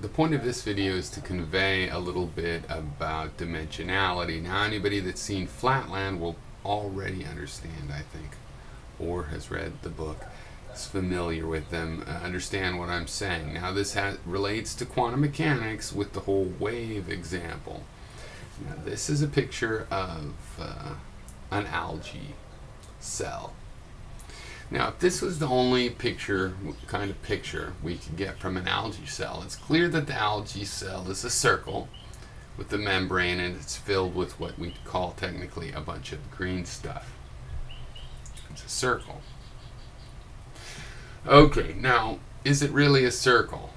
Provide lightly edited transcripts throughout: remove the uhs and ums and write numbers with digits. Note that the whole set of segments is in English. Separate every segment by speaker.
Speaker 1: the point of this video is to convey a little bit about dimensionality. Now, anybody that's seen Flatland will already understand, I think, or has read the book, is familiar with them, understand what I'm saying. Now, this relates to quantum mechanics with the whole wave example. Now, this is a picture of an algae cell. Now, if this was the only kind of picture we could get from an algae cell, it's clear that the algae cell is a circle with the membrane, and it's filled with what we call technically a bunch of green stuff. It's a circle. Okay, now, is it really a circle?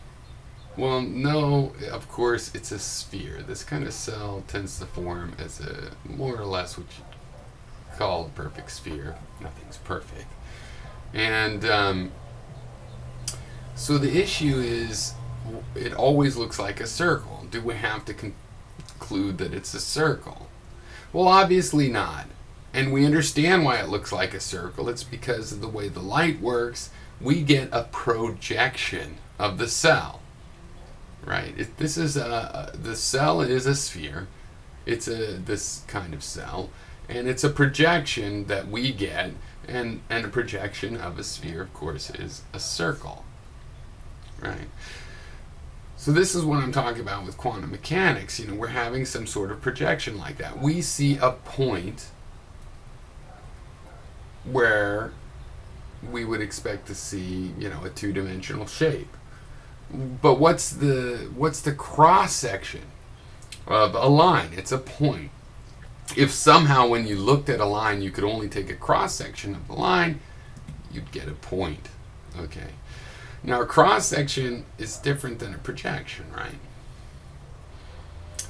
Speaker 1: Well, no, of course, it's a sphere. This kind of cell tends to form as a more or less what you call a perfect sphere. Nothing's perfect. And so the issue is, it always looks like a circle. Do we have to conclude that it's a circle? Well, obviously not. And we understand why it looks like a circle. It's because of the way the light works. We get a projection of the cell. Right? This is the cell is a sphere. It's this kind of cell. And it's a projection that we get, and a projection of a sphere, of course, is a circle. Right? So this is what I'm talking about with quantum mechanics. You know, we're having some sort of projection like that. We see a point where we would expect to see, you know, a two-dimensional shape. But what's the cross-section of a line? It's a point. If somehow when you looked at a line you could only take a cross-section of the line, you'd get a point. Okay. Now, a cross-section is different than a projection, right?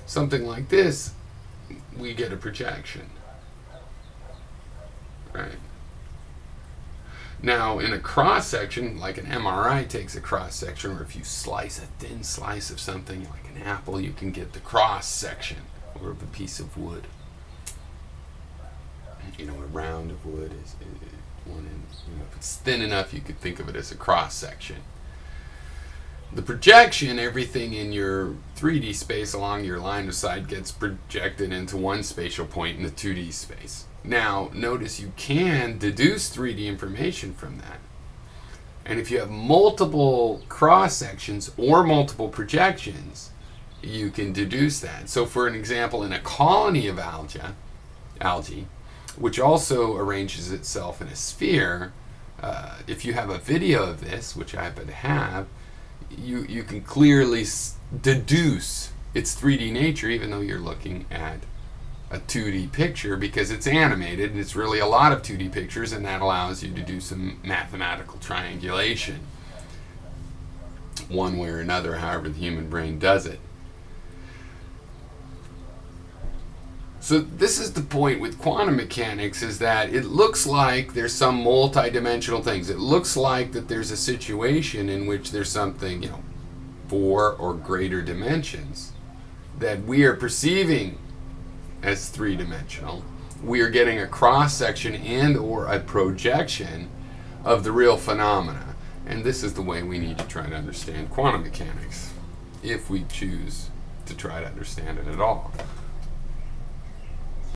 Speaker 1: Something like this, we get a projection. Right? Now, in a cross-section, like an MRI takes a cross-section, or if you slice a thin slice of something like an apple, you can get the cross-section, or of a piece of wood. You know, a round of wood is one end. You know, if it's thin enough, you could think of it as a cross-section. The projection, everything in your 3D space along your line of sight gets projected into one spatial point in the 2D space. Now, notice you can deduce 3D information from that. And if you have multiple cross-sections or multiple projections, you can deduce that. So for an example, in a colony of algae, which also arranges itself in a sphere, if you have a video of this, which I happen to have, you can clearly deduce its 3D nature, even though you're looking at a 2D picture, because it's animated and it's really a lot of 2D pictures, and that allows you to do some mathematical triangulation one way or another, however the human brain does it. So this is the point with quantum mechanics, is that it looks like there's some multi-dimensional things. It looks like that there's a situation in which there's something, you know, 4 or greater dimensions that we are perceiving as 3-dimensional. We are getting a cross-section and or a projection of the real phenomena. And this is the way we need to try to understand quantum mechanics, if we choose to try to understand it at all.